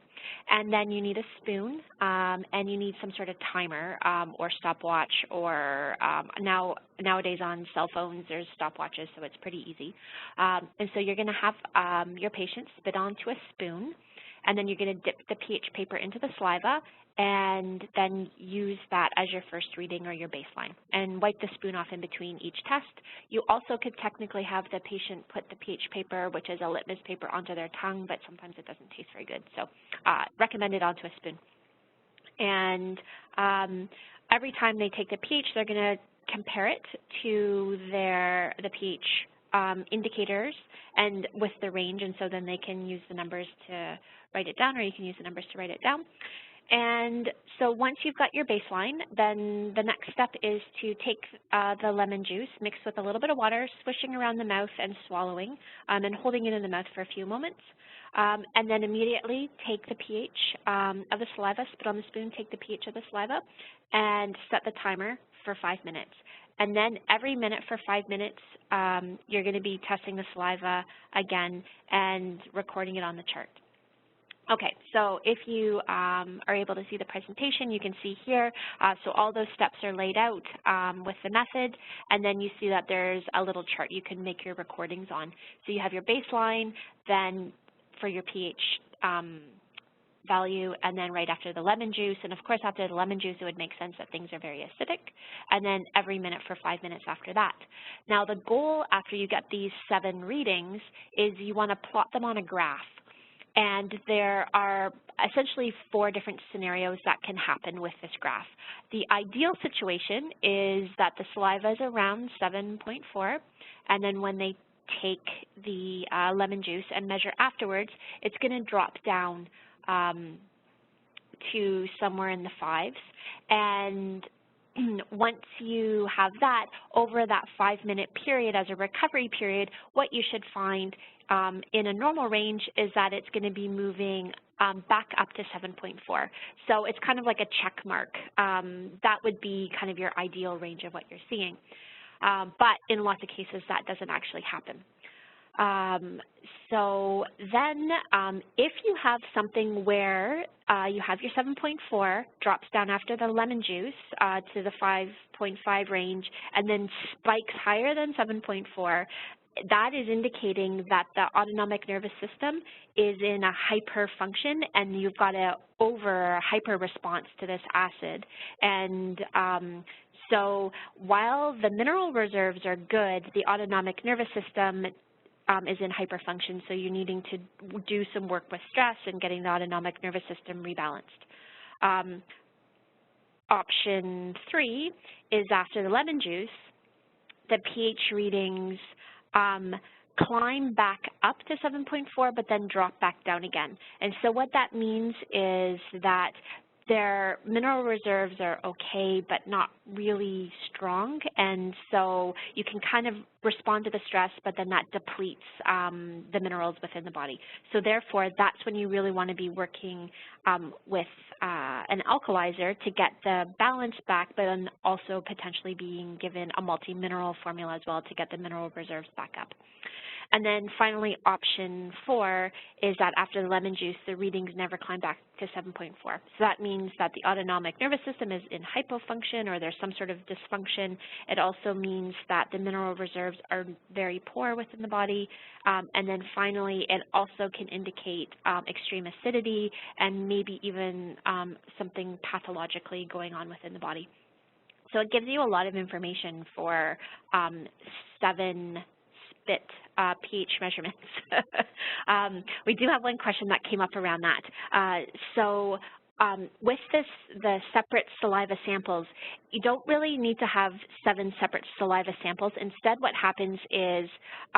A: And then you need a spoon and you need some sort of timer or stopwatch, or nowadays on cell phones there's stopwatches, so it's pretty easy. And so you're going to have your patient spit onto a spoon, and then you're going to dip the pH paper into the saliva and then use that as your first reading or your baseline, and wipe the spoon off in between each test. You also could technically have the patient put the pH paper, which is a litmus paper, onto their tongue, but sometimes it doesn't taste very good, so recommend it onto a spoon. And every time they take the pH, they're going to compare it to the pH indicators and with the range, and so then they can use the numbers to write it down, or you can use the numbers to write it down. And so once you've got your baseline, then the next step is to take the lemon juice mixed with a little bit of water, swishing around the mouth and swallowing, and holding it in the mouth for a few moments. And then immediately take the pH of the saliva, spit on the spoon, take the pH of the saliva, and set the timer for 5 minutes. And then every minute for 5 minutes, you're going to be testing the saliva again and recording it on the chart. Okay, so if you are able to see the presentation, you can see here, so all those steps are laid out with the method, and then you see that there's a little chart you can make your recordings on. So you have your baseline, then for your pH value, and then right after the lemon juice, and of course after the lemon juice it would make sense that things are very acidic, and then every minute for 5 minutes after that. Now the goal after you get these 7 readings is you want to plot them on a graph. And there are essentially 4 different scenarios that can happen with this graph. The ideal situation is that the saliva is around 7.4, and then when they take the lemon juice and measure afterwards, it's going to drop down to somewhere in the 5s. And once you have that, over that 5-minute period as a recovery period, what you should find in a normal range is that it's going to be moving back up to 7.4. So it's kind of like a check mark. That would be kind of your ideal range of what you're seeing. But in lots of cases, that doesn't actually happen. So then if you have something where you have your 7.4, drops down after the lemon juice to the 5.5 range, and then spikes higher than 7.4, that is indicating that the autonomic nervous system is in a hyperfunction, and you've got an hyper response to this acid. And so while the mineral reserves are good, the autonomic nervous system is in hyperfunction, so you're needing to do some work with stress and getting the autonomic nervous system rebalanced. Option 3 is after the lemon juice, the pH readings climb back up to 7.4, but then drop back down again. And so what that means is that their mineral reserves are okay, but not really strong, and so you can kind of respond to the stress, but then that depletes the minerals within the body. So therefore, that's when you really want to be working with an alkalizer to get the balance back, but then also potentially being given a multi-mineral formula as well to get the mineral reserves back up. And then finally, option 4 is that after the lemon juice, the readings never climb back to 7.4. So that means that the autonomic nervous system is in hypofunction, or there's some sort of dysfunction. It also means that the mineral reserves are very poor within the body. And then finally, it also can indicate extreme acidity and maybe even something pathologically going on within the body. So it gives you a lot of information for 7 spit pH measurements. We do have one question that came up around that. With the separate saliva samples, you don't really need to have 7 separate saliva samples. Instead, what happens is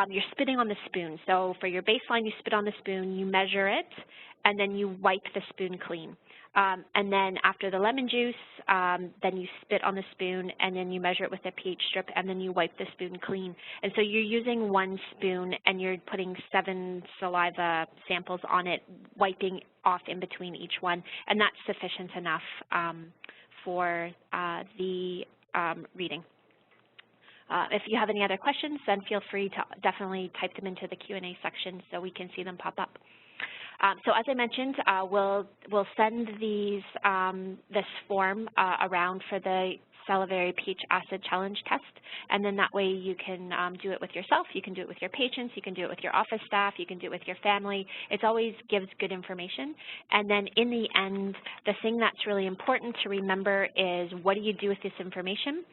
A: you're spitting on the spoon. So for your baseline, you spit on the spoon, you measure it, and then you wipe the spoon clean. And then after the lemon juice, then you spit on the spoon, and then you measure it with a pH strip, and then you wipe the spoon clean. And so you're using 1 spoon, and you're putting 7 saliva samples on it, wiping off in between each one, and that's sufficient enough for the reading. If you have any other questions, then feel free to definitely type them into the Q&A section so we can see them pop up. So as I mentioned, we'll send this form around for the salivary pH acid challenge test, and then that way you can do it with yourself, you can do it with your patients, you can do it with your office staff, you can do it with your family. It always gives good information. And then in the end, the thing that's really important to remember is, what do you do with this information?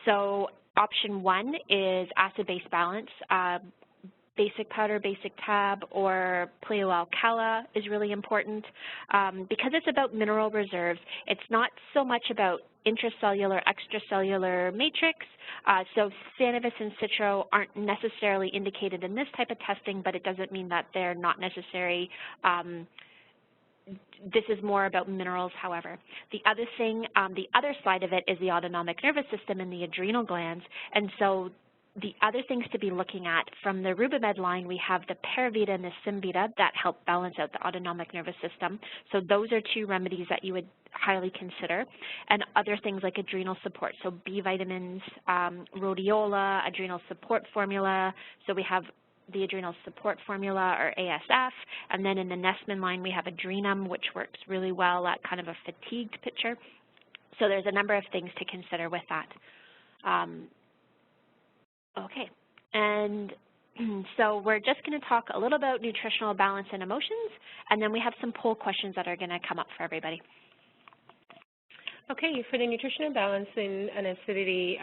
A: So option 1 is acid-base balance. Basic powder, basic tab, or Pleo-Alkala is really important because it's about mineral reserves. It's not so much about intracellular, extracellular matrix. So Sanivis and Citro aren't necessarily indicated in this type of testing, but it doesn't mean that they're not necessary. This is more about minerals, however. The other thing, the other side of it is the autonomic nervous system and the adrenal glands. And so the other things to be looking at, from the Rubimed line, we have the Paravita and the Simvita that help balance out the autonomic nervous system. So those are 2 remedies that you would highly consider. And other things like adrenal support, so B vitamins, rhodiola, adrenal support formula. So we have the adrenal support formula, or ASF, and then in the Nessman line we have Adrenum, which works really well at kind of a fatigued picture. So there's a number of things to consider with that. Okay, and so we're just going to talk a little about nutritional balance and emotions, and then we have some poll questions that are going to come up for everybody.
B: Okay, for the nutritional balance and acidity,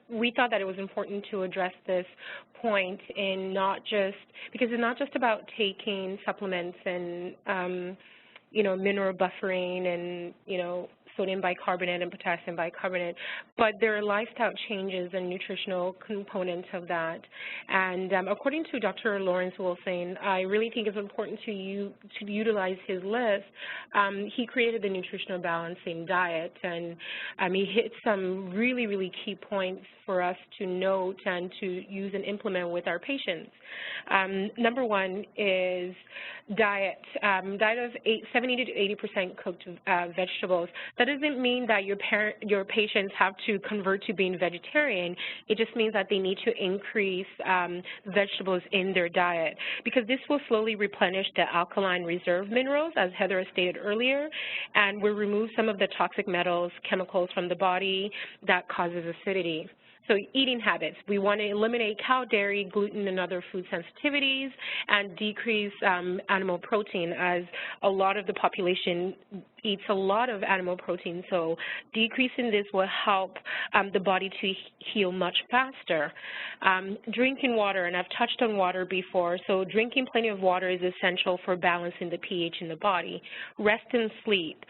B: we thought that it was important to address this point in because it's not just about taking supplements and mineral buffering and sodium bicarbonate and potassium bicarbonate, but there are lifestyle changes and nutritional components of that. And according to Dr. Lawrence Wilson, I really think it's important to utilize his list. He created the nutritional balancing diet, and he hit some really, really key points for us to note and to use and implement with our patients. Number 1 is diet. Diet of 70 to 80% cooked vegetables. That doesn't mean that your patients have to convert to being vegetarian. It just means that they need to increase vegetables in their diet, because this will slowly replenish the alkaline reserve minerals, as Heather stated earlier, and will remove some of the toxic metals, chemicals from the body that causes acidity. So eating habits, we want to eliminate cow, dairy, gluten, and other food sensitivities, and decrease animal protein, as a lot of the population eats a lot of animal protein. So decreasing this will help the body to heal much faster. Drinking water, and I've touched on water before, so drinking plenty of water is essential for balancing the pH in the body. Rest and sleep,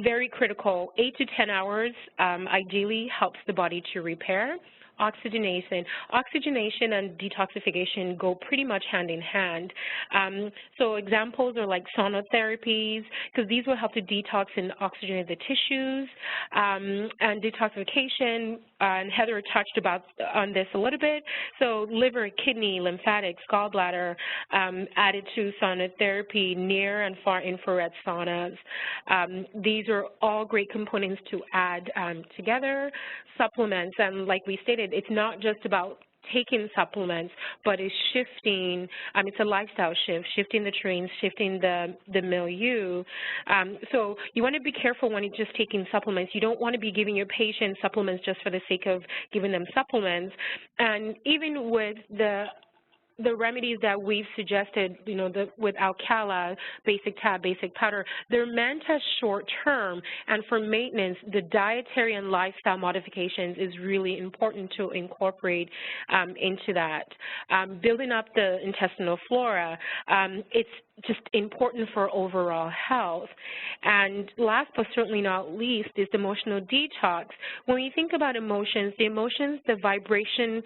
B: very critical. 8 to 10 hours ideally helps the body to repair. Oxygenation and detoxification go pretty much hand in hand. So examples are like sauna therapies, because these will help to detox and oxygenate the tissues, and detoxification, and Heather touched on this a little bit. So liver, kidney, lymphatics, gallbladder, added to sauna therapy, near and far infrared saunas. These are all great components to add together. Supplements, and like we stated, it's not just about taking supplements, but it's shifting, it's a lifestyle shift, shifting the terrain, shifting the milieu. So you want to be careful when you're just taking supplements. You don't want to be giving your patients supplements just for the sake of giving them supplements. And even with the the remedies that we've suggested, with Alcala, basic tab, basic powder, they're meant as short-term, and for maintenance, the dietary and lifestyle modifications is really important to incorporate into that. Building up the intestinal flora, it's just important for overall health. And last but certainly not least is the emotional detox. When we think about emotions, the vibration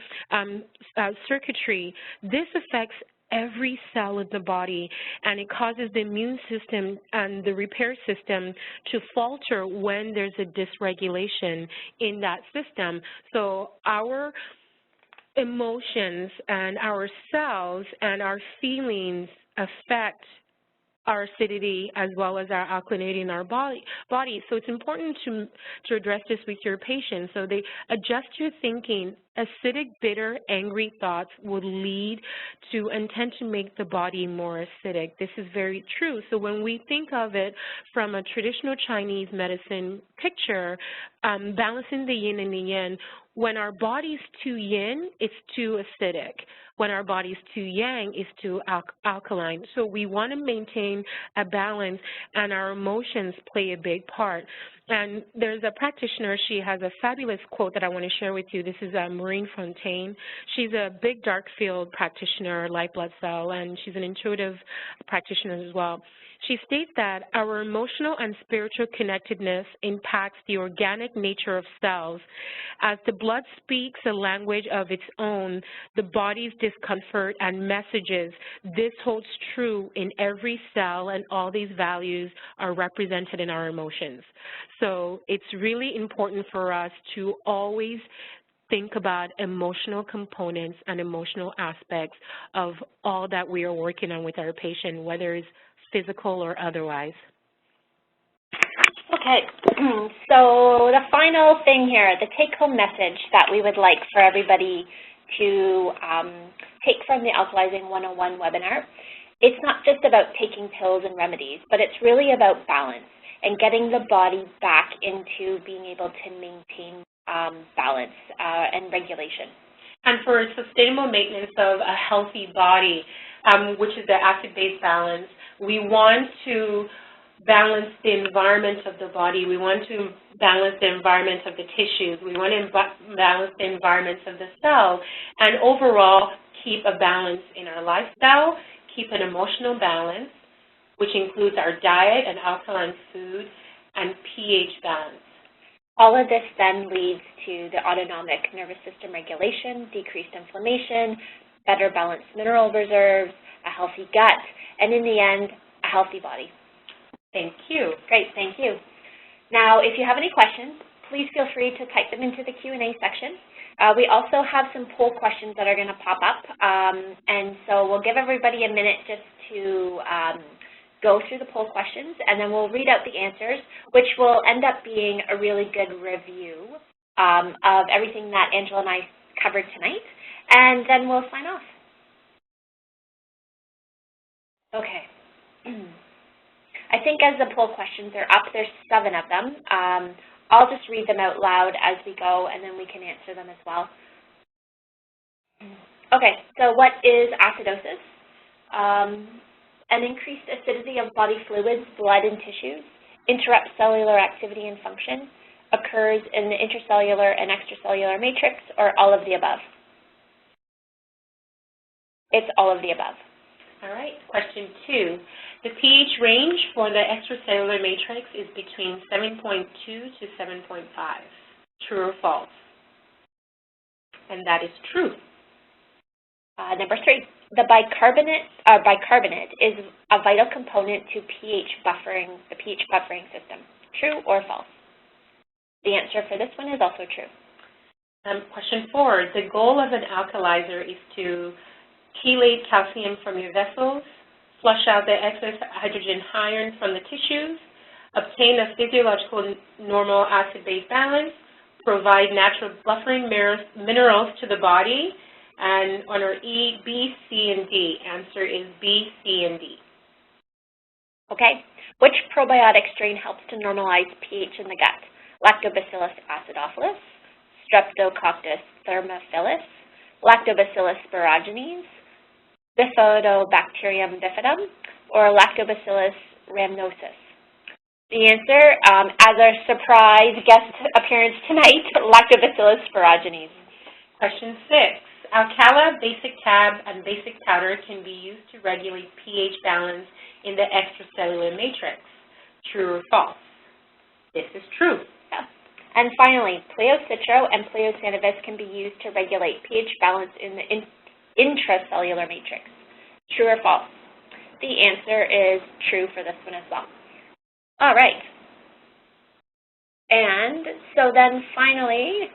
B: circuitry, this affects every cell in the body, and it causes the immune system and the repair system to falter when there's a dysregulation in that system. So our emotions and our cells and our feelings affect our acidity as well as our alkalinity in our body. So it's important to address this with your patients. So they adjust your thinking. Acidic, bitter, angry thoughts will lead to and tend to make the body more acidic. This is very true. So when we think of it from a traditional Chinese medicine picture, balancing the yin and the yang, when our body's too yin, it's too acidic. When our body's too yang, it's too alkaline. So we want to maintain a balance, and our emotions play a big part. And there's a practitioner, she has a fabulous quote that I want to share with you. This is Maureen Fontaine. She's a big dark field practitioner, light blood cell, and she's an intuitive practitioner as well. She states that our emotional and spiritual connectedness impacts the organic nature of cells. As the blood speaks a language of its own, the body's discomfort and messages, this holds true in every cell, and all these values are represented in our emotions. So it's really important for us to always think about emotional components and emotional aspects of all that we are working on with our patient, whether it's physical or otherwise.
A: Okay, so the final thing here, the take-home message that we would like for everybody to take from the Alkalizing 101 webinar, it's not just about taking pills and remedies, but it's really about balance and getting the body back into being able to maintain balance and regulation.
B: And for sustainable maintenance of a healthy body, which is the acid-base balance, we want to balance the environment of the body. We want to balance the environment of the tissues. We want to balance the environments of the cell, and overall keep a balance in our lifestyle, keep an emotional balance, which includes our diet and alkaline food, and pH balance.
A: All of this then leads to the autonomic nervous system regulation, decreased inflammation, better balanced mineral reserves, a healthy gut, and in the end, a healthy body.
B: Thank you.
A: Great, thank you. Now, if you have any questions, please feel free to type them into the Q&A section. We also have some poll questions that are going to pop up, and so we'll give everybody a minute just to go through the poll questions, and then we'll read out the answers, which will end up being a really good review of everything that Angela and I covered tonight, and then we'll sign off. Okay. I think as the poll questions are up, there's 7 of them. I'll just read them out loud as we go, and then we can answer them as well. Okay, so what is acidosis? An increased acidity of body fluids, blood, and tissues, interrupts cellular activity and function, occurs in the intracellular and extracellular matrix, or all of the above? It's all of the above.
B: All right, question 2. The pH range for the extracellular matrix is between 7.2 to 7.5. True or false? And that is true.
A: Number 3, the bicarbonate is a vital component to the pH buffering system. True or false? The answer for this one is also true.
B: Question 4, the goal of an alkalizer is to chelate calcium from your vessels, flush out the excess hydrogen iron from the tissues, obtain a physiological normal acid-base balance, provide natural buffering minerals to the body, and on our E, B, C, and D. Answer is B, C, and D.
A: Okay. Which probiotic strain helps to normalize pH in the gut? Lactobacillus acidophilus, Streptococcus thermophilus, Lactobacillus sporogenes, Bifidobacterium bifidum, or Lactobacillus rhamnosus? The answer, as our surprise guest appearance tonight, Lactobacillus sporogenes.
B: Question 6. Alcala, basic tab, and basic powder can be used to regulate pH balance in the extracellular matrix. True or false? This is true.
A: Yeah. And finally, Pleocitro and Pleocannabis can be used to regulate pH balance in the intracellular matrix. True or false? The answer is true for this one as well. All right. And so then finally,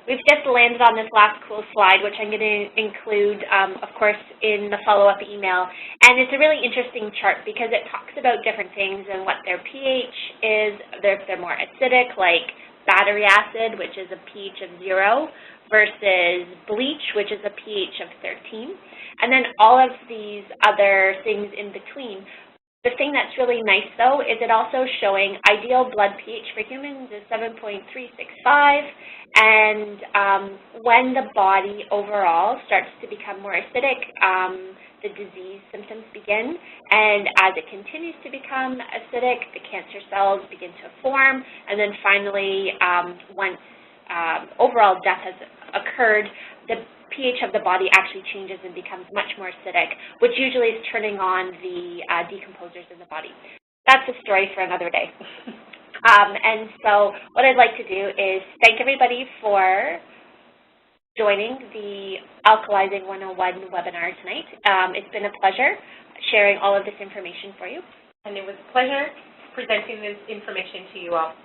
A: we've just landed on this last cool slide, which I'm going to include, of course, in the follow-up email. And it's a really interesting chart because it talks about different things and what their pH is. If they're more acidic, like battery acid, which is a pH of 0, versus bleach, which is a pH of 13. And then all of these other things in between. The thing that's really nice, though, is it also showing ideal blood pH for humans is 7.365, and when the body overall starts to become more acidic, the disease symptoms begin, and as it continues to become acidic, the cancer cells begin to form, and then finally, once overall death has occurred, the pH of the body actually changes and becomes much more acidic, which usually is turning on the decomposers in the body. That's a story for another day. And so what I'd like to do is thank everybody for joining the Alkalizing 101 webinar tonight. It's been a pleasure sharing all of this information for you.
B: And it was a pleasure presenting this information to you all.